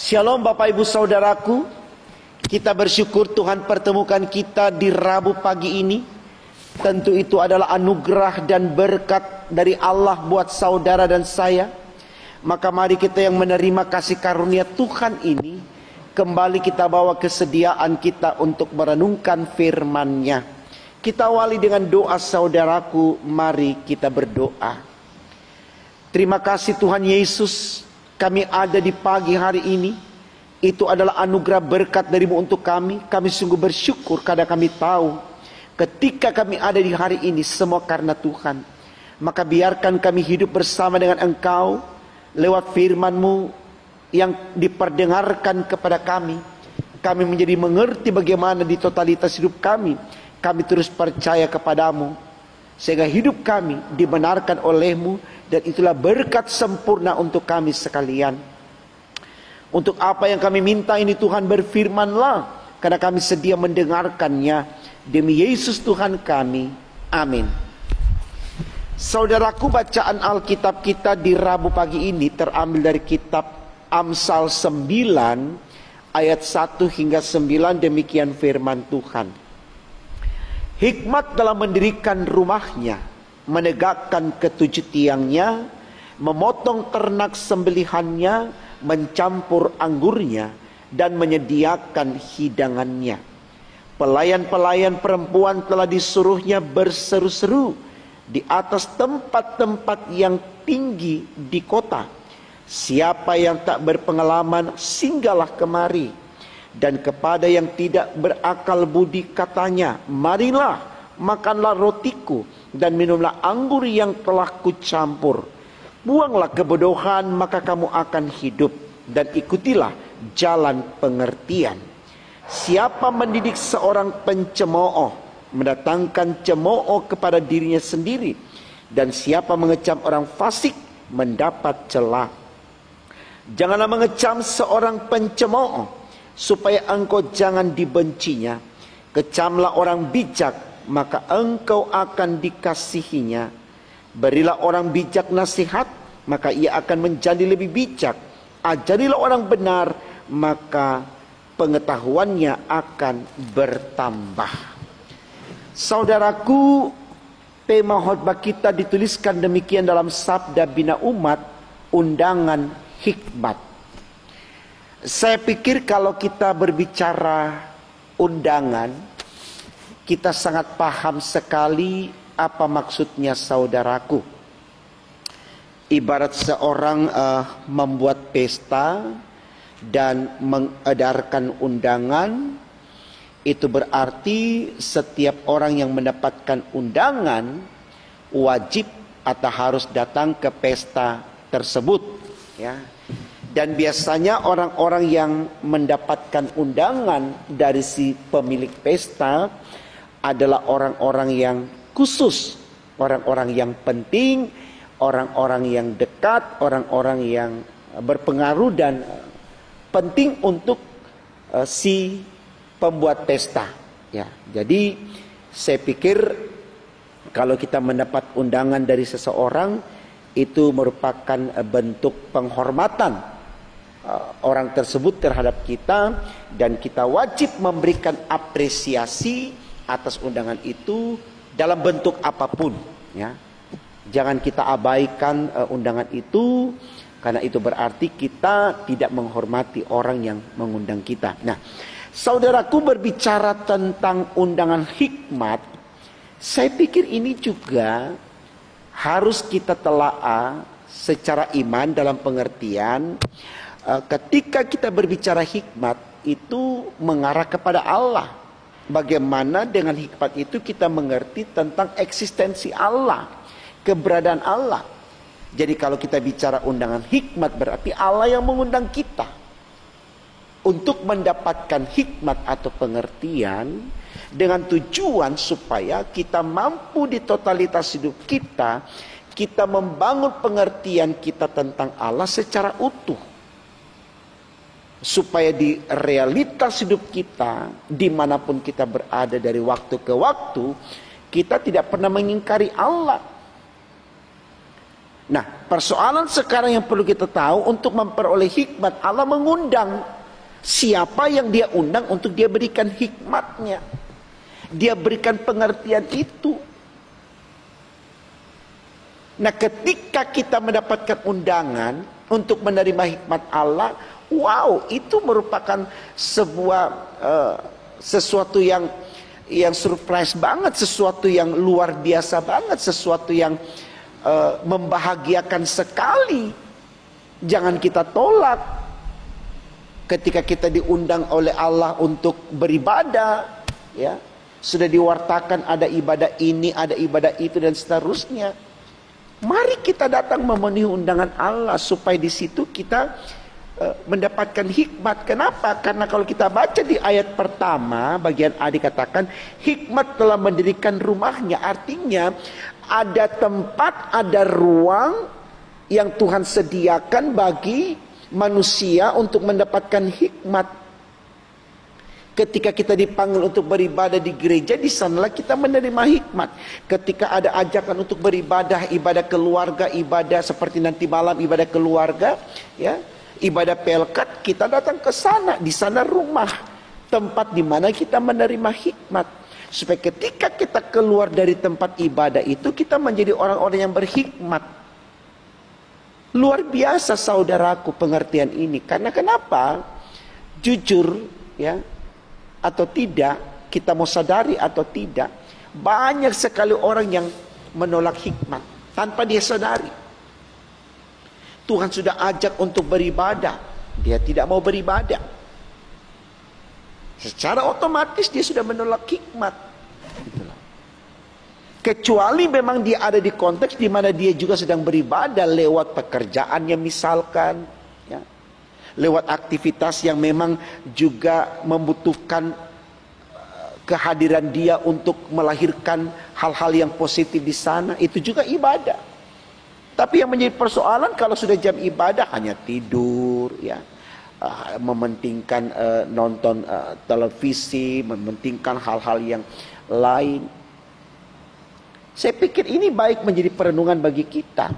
Shalom Bapak Ibu Saudaraku. Kita bersyukur Tuhan pertemukan kita di Rabu pagi ini. Tentu itu adalah anugerah dan berkat dari Allah buat saudara dan saya. Maka mari kita yang menerima kasih karunia Tuhan ini, kembali kita bawa kesediaan kita untuk merenungkan firman-Nya. Kita awali dengan doa saudaraku, mari kita berdoa. Terima kasih Tuhan Yesus, kami ada di pagi hari ini. Itu adalah anugerah berkat dari-Mu untuk kami. Kami sungguh bersyukur karena kami tahu ketika kami ada di hari ini semua karena Tuhan. Maka biarkan kami hidup bersama dengan Engkau lewat firman-Mu yang diperdengarkan kepada kami. Kami menjadi mengerti bagaimana di totalitas hidup kami terus percaya kepadamu, sehingga hidup kami dibenarkan oleh-Mu. Dan itulah berkat sempurna untuk kami sekalian. Untuk apa yang kami minta ini Tuhan, berfirman-Lah, karena kami sedia mendengarkannya. Demi Yesus Tuhan kami, amin. Saudaraku, bacaan Alkitab kita di Rabu pagi ini terambil dari kitab Amsal 9 ayat 1 hingga 9. Demikian firman Tuhan. Hikmat dalam mendirikan rumahnya, menegakkan ketujuh tiangnya, memotong ternak sembelihannya, mencampur anggurnya, dan menyediakan hidangannya. Pelayan-pelayan perempuan telah disuruhnya berseru-seru di atas tempat-tempat yang tinggi di kota. Siapa yang tak berpengalaman, singgahlah kemari. Dan kepada yang tidak berakal budi katanya, marilah, makanlah rotiku, dan minumlah anggur yang telah kucampur. Buanglah kebodohan, maka kamu akan hidup, dan ikutilah jalan pengertian. Siapa mendidik seorang pencemooh, mendatangkan cemooh kepada dirinya sendiri. Dan siapa mengecam orang fasik, mendapat celah. Janganlah mengecam seorang pencemooh, supaya engkau jangan dibencinya. Kecamlah orang bijak, maka engkau akan dikasihinya. Berilah orang bijak nasihat, maka ia akan menjadi lebih bijak. Ajarilah orang benar, maka pengetahuannya akan bertambah. Saudaraku, tema khotbah kita dituliskan demikian dalam Sabda Bina Umat, undangan hikmat. Saya pikir kalau kita berbicara undangan, kita sangat paham sekali apa maksudnya saudaraku. Ibarat seorang membuat pesta dan mengedarkan undangan, itu berarti setiap orang yang mendapatkan undangan wajib atau harus datang ke pesta tersebut, ya. Dan biasanya orang-orang yang mendapatkan undangan dari si pemilik pesta adalah orang-orang yang khusus, orang-orang yang penting, orang-orang yang dekat, orang-orang yang berpengaruh dan penting untuk si pembuat pesta. Ya, jadi saya pikir kalau kita mendapat undangan dari seseorang, itu merupakan bentuk penghormatan orang tersebut terhadap kita, dan kita wajib memberikan apresiasi atas undangan itu dalam bentuk apapun, ya. Jangan kita abaikan undangan itu, karena itu berarti kita tidak menghormati orang yang mengundang kita. Nah, saudaraku, berbicara tentang undangan hikmat, saya pikir ini juga harus kita telaah secara iman dalam pengertian ketika kita berbicara hikmat itu mengarah kepada Allah. Bagaimana dengan hikmat itu kita mengerti tentang eksistensi Allah, keberadaan Allah. Jadi kalau kita bicara undangan hikmat, berarti Allah yang mengundang kita untuk mendapatkan hikmat atau pengertian, dengan tujuan supaya kita mampu di totalitas hidup kita membangun pengertian kita tentang Allah secara utuh. Supaya di realitas hidup kita, dimanapun kita berada dari waktu ke waktu, kita tidak pernah mengingkari Allah. Nah, persoalan sekarang yang perlu kita tahu, untuk memperoleh hikmat, Allah mengundang. Siapa yang dia undang untuk dia berikan hikmatnya, dia berikan pengertian itu. Nah, ketika kita mendapatkan undangan untuk menerima hikmat Allah, wow, itu merupakan sebuah sesuatu yang surprise banget, sesuatu yang luar biasa banget, sesuatu yang membahagiakan sekali. Jangan kita tolak ketika kita diundang oleh Allah untuk beribadah, ya. Sudah diwartakan ada ibadah ini, ada ibadah itu, dan seterusnya. Mari kita datang memenuhi undangan Allah supaya di situ kita mendapatkan hikmat. Kenapa? Karena kalau kita baca di ayat pertama, bagian A dikatakan hikmat telah mendirikan rumahnya. Artinya ada tempat, ada ruang yang Tuhan sediakan bagi manusia untuk mendapatkan hikmat. Ketika kita dipanggil untuk beribadah di gereja, di sanalah kita menerima hikmat. Ketika ada ajakan untuk beribadah, ibadah keluarga, ibadah seperti nanti malam, ibadah keluarga, ya, ibadah pelkat, kita datang ke sana. Di sana rumah, tempat di mana kita menerima hikmat. Supaya ketika kita keluar dari tempat ibadah itu, kita menjadi orang-orang yang berhikmat. Luar biasa saudaraku pengertian ini. Karena kenapa? Jujur, ya, atau tidak, kita mau sadari atau tidak, banyak sekali orang yang menolak hikmat tanpa dia sadari. Tuhan sudah ajak untuk beribadah, dia tidak mau beribadah. Secara otomatis dia sudah menolak hikmat. Kecuali memang dia ada di konteks di mana dia juga sedang beribadah lewat pekerjaannya misalkan, ya, lewat aktivitas yang memang juga membutuhkan kehadiran dia untuk melahirkan hal-hal yang positif di sana, itu juga ibadah. Tapi yang menjadi persoalan kalau sudah jam ibadah hanya tidur, ya, mementingkan nonton televisi, mementingkan hal-hal yang lain. Saya pikir ini baik menjadi perenungan bagi kita,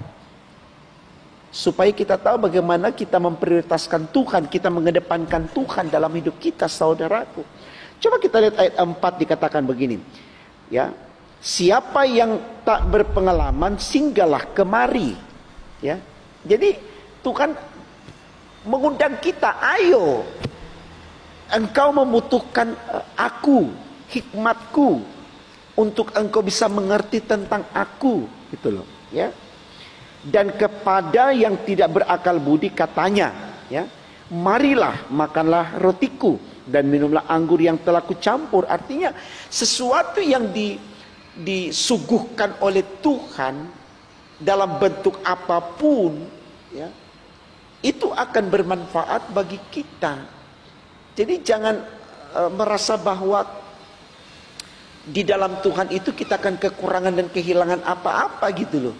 supaya kita tahu bagaimana kita memprioritaskan Tuhan, kita mengedepankan Tuhan dalam hidup kita, saudaraku. Coba kita lihat ayat 4 dikatakan begini, ya. Siapa yang tak berpengalaman singgahlah kemari, ya. Jadi Tuhan mengundang kita, ayo, engkau membutuhkan aku, hikmatku, untuk engkau bisa mengerti tentang aku, gitu loh, ya. Dan kepada yang tidak berakal budi katanya, ya, marilah makanlah rotiku dan minumlah anggur yang telah kucampur. Artinya sesuatu yang disuguhkan oleh Tuhan dalam bentuk apapun, ya, itu akan bermanfaat bagi kita. Jadi jangan merasa bahwa di dalam Tuhan itu kita akan kekurangan dan kehilangan apa-apa, gitu loh.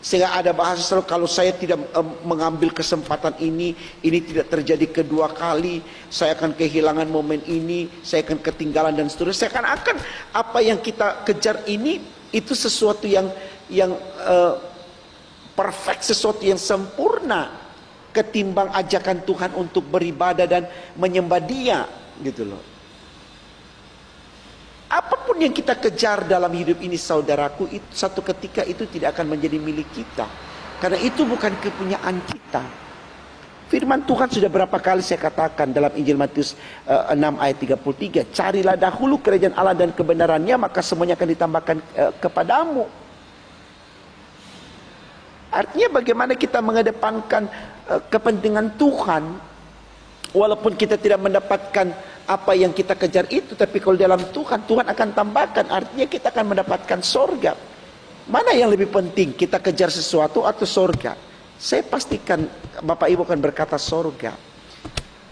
Sehingga ada bahasa selalu, kalau saya tidak mengambil kesempatan ini tidak terjadi kedua kali, saya akan kehilangan momen ini, saya akan ketinggalan dan seterusnya. Seakan-akan apa yang kita kejar ini itu sesuatu yang perfect, sesuatu yang sempurna, ketimbang ajakan Tuhan untuk beribadah dan menyembah Dia, gitu loh. Apapun yang kita kejar dalam hidup ini, saudaraku, itu satu ketika itu tidak akan menjadi milik kita, karena itu bukan kepunyaan kita. Firman Tuhan sudah berapa kali saya katakan dalam Injil Matius 6 ayat 33, carilah dahulu kerajaan Allah dan kebenarannya, maka semuanya akan ditambahkan kepadamu. Artinya bagaimana kita mengedepankan kepentingan Tuhan, walaupun kita tidak mendapatkan apa yang kita kejar itu, tapi kalau dalam Tuhan, Tuhan akan tambahkan. Artinya kita akan mendapatkan sorga. Mana yang lebih penting, kita kejar sesuatu atau sorga? Saya pastikan Bapak Ibu akan berkata sorga.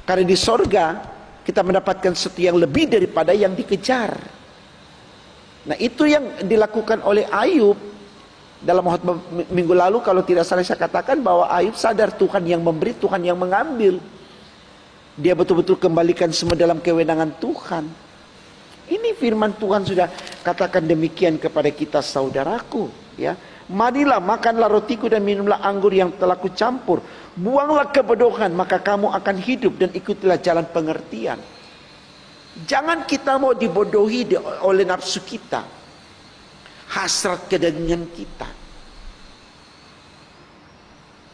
Karena di sorga kita mendapatkan sesuatu yang lebih daripada yang dikejar. Nah, itu yang dilakukan oleh Ayub. Dalam khotbah minggu lalu kalau tidak salah saya katakan bahwa Ayub sadar Tuhan yang memberi, Tuhan yang mengambil. Dia betul-betul kembalikan semua dalam kewenangan Tuhan. Ini firman Tuhan sudah katakan demikian kepada kita, saudaraku, ya. Marilah makanlah rotiku dan minumlah anggur yang telah kucampur. Buanglah kebodohan, maka kamu akan hidup, dan ikutilah jalan pengertian. Jangan kita mau dibodohi oleh nafsu kita, hasrat kedengkian kita.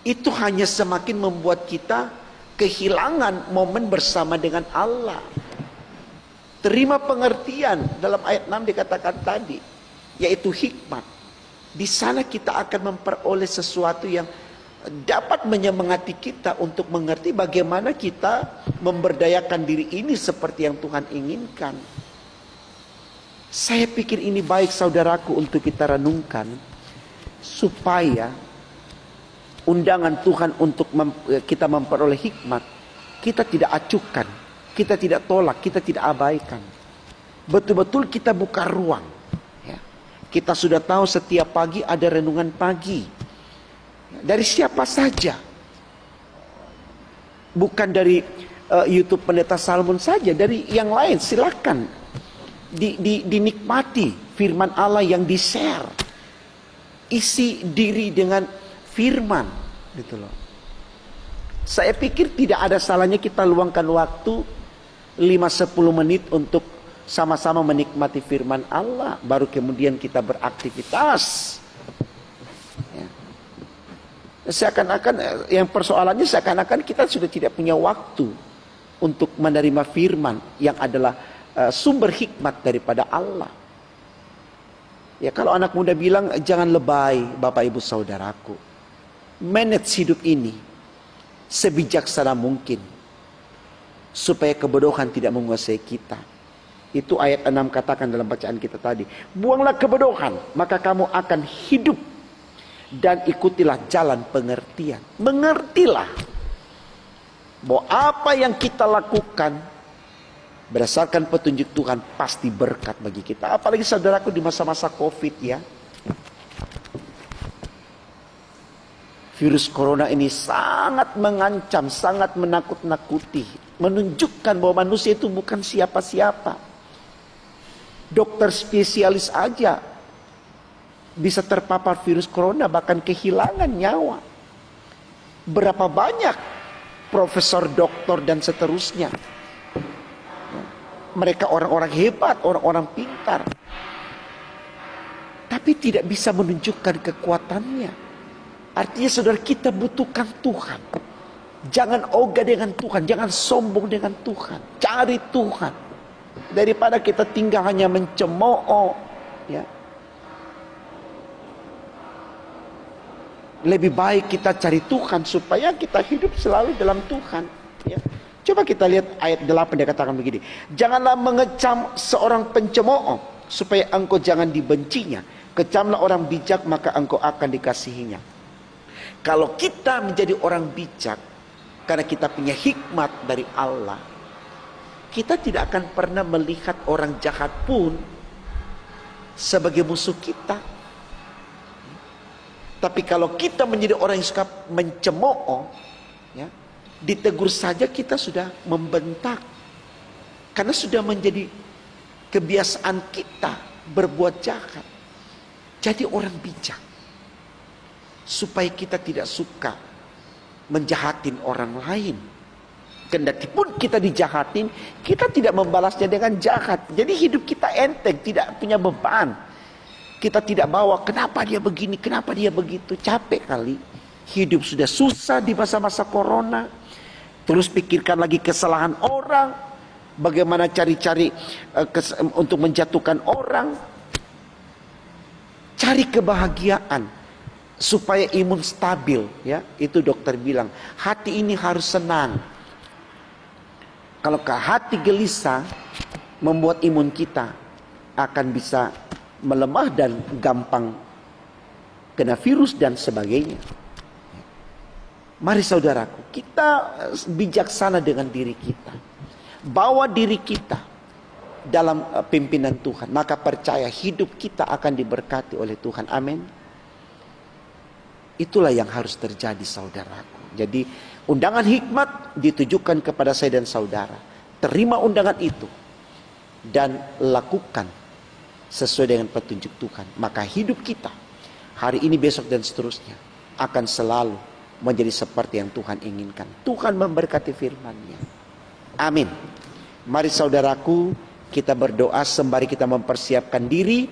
Itu hanya semakin membuat kita kehilangan momen bersama dengan Allah. Terima pengertian, dalam ayat 6 dikatakan tadi, yaitu hikmat. Di sana kita akan memperoleh sesuatu yang dapat menyemangati kita untuk mengerti bagaimana kita memberdayakan diri ini seperti yang Tuhan inginkan. Saya pikir ini baik saudaraku untuk kita renungkan, supaya undangan Tuhan untuk kita memperoleh hikmat, kita tidak acuhkan, kita tidak tolak, kita tidak abaikan. Betul-betul kita buka ruang. Ya. Kita sudah tahu setiap pagi ada renungan pagi. Dari siapa saja. Bukan dari YouTube Pendeta Salmon saja, dari yang lain. Silakan dinikmati firman Allah yang di-share. Isi diri dengan firman, gitu loh. Saya pikir tidak ada salahnya kita luangkan waktu 5-10 menit untuk sama-sama menikmati firman Allah, baru kemudian kita beraktivitas. Ya. Seakan-akan yang persoalannya seakan-akan kita sudah tidak punya waktu untuk menerima firman yang adalah sumber hikmat daripada Allah. Ya, kalau anak muda bilang jangan lebay, Bapak Ibu Saudaraku. Manage hidup ini sebijaksana mungkin supaya kebodohan tidak menguasai kita. Itu ayat 6 katakan dalam bacaan kita tadi. Buanglah kebodohan, maka kamu akan hidup, dan ikutilah jalan pengertian. Mengertilah bahwa apa yang kita lakukan berdasarkan petunjuk Tuhan pasti berkat bagi kita. Apalagi saudaraku di masa-masa COVID ya. Virus corona ini sangat mengancam, sangat menakut-nakuti. Menunjukkan bahwa manusia itu bukan siapa-siapa. Dokter spesialis aja bisa terpapar virus corona, bahkan kehilangan nyawa. Berapa banyak profesor, doktor, dan seterusnya. Mereka orang-orang hebat, orang-orang pintar. Tapi tidak bisa menunjukkan kekuatannya. Artinya saudara, kita butuhkan Tuhan. Jangan ogah dengan Tuhan, jangan sombong dengan Tuhan. Cari Tuhan. Daripada kita tinggal hanya mencemooh, ya. Lebih baik kita cari Tuhan supaya kita hidup selalu dalam Tuhan, ya. Coba kita lihat ayat 8, dia katakan begini. Janganlah mengecam seorang pencemooh, supaya engkau jangan dibencinya. Kecamlah orang bijak, maka engkau akan dikasihinya. Kalau kita menjadi orang bijak, karena kita punya hikmat dari Allah, kita tidak akan pernah melihat orang jahat pun sebagai musuh kita. Tapi kalau kita menjadi orang yang suka mencemooh, ya, ditegur saja kita sudah membentak. Karena sudah menjadi kebiasaan kita berbuat jahat. Jadi orang bijak. Supaya kita tidak suka menjahatin orang lain. Kendati pun kita dijahatin, kita tidak membalasnya dengan jahat. Jadi hidup kita enteng, tidak punya beban. Kita tidak bawa kenapa dia begini, kenapa dia begitu. Capek kali. Hidup sudah susah di masa-masa corona. Terus pikirkan lagi kesalahan orang. Bagaimana cari-cari untuk menjatuhkan orang. Cari kebahagiaan supaya imun stabil, ya. Itu dokter bilang, hati ini harus senang. Kalau hati gelisah, membuat imun kita akan bisa melemah dan gampang kena virus dan sebagainya. Mari saudaraku, kita bijaksana dengan diri kita. Bawa diri kita dalam pimpinan Tuhan. Maka percaya hidup kita akan diberkati oleh Tuhan. Amin. Itulah yang harus terjadi saudaraku. Jadi undangan hikmat ditujukan kepada saya dan saudara. Terima undangan itu. Dan lakukan sesuai dengan petunjuk Tuhan. Maka hidup kita hari ini, besok, dan seterusnya akan selalu menjadi seperti yang Tuhan inginkan. Tuhan memberkati firman-Nya. Amin. Mari saudaraku, kita berdoa sembari kita mempersiapkan diri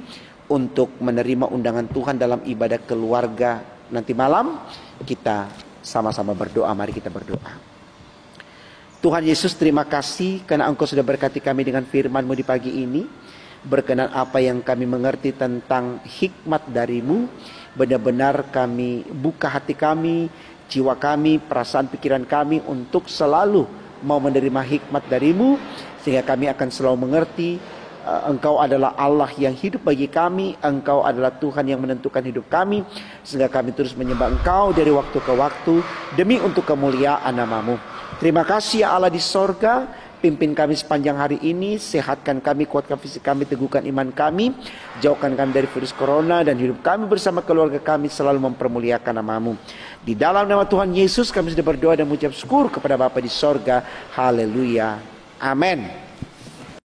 untuk menerima undangan Tuhan dalam ibadah keluarga nanti malam. Kita sama-sama berdoa. Mari kita berdoa. Tuhan Yesus, terima kasih karena Engkau sudah berkati kami dengan firman-Mu di pagi ini. Berkenan apa yang kami mengerti tentang hikmat dari-Mu, benar-benar kami buka hati kami, jiwa kami, perasaan pikiran kami untuk selalu mau menerima hikmat dari-Mu, sehingga kami akan selalu mengerti Engkau adalah Allah yang hidup bagi kami, Engkau adalah Tuhan yang menentukan hidup kami, sehingga kami terus menyembah Engkau dari waktu ke waktu demi untuk kemuliaan nama-Mu. Terima kasih ya Allah di sorga, pimpin kami sepanjang hari ini, sehatkan kami, kuatkan fisik kami, teguhkan iman kami, jauhkan kami dari virus corona, dan hidup kami bersama keluarga kami selalu mempermuliakan nama-Mu. Di dalam nama Tuhan Yesus kami sudah berdoa dan mengucap syukur kepada Bapa di sorga. Haleluya. Amin.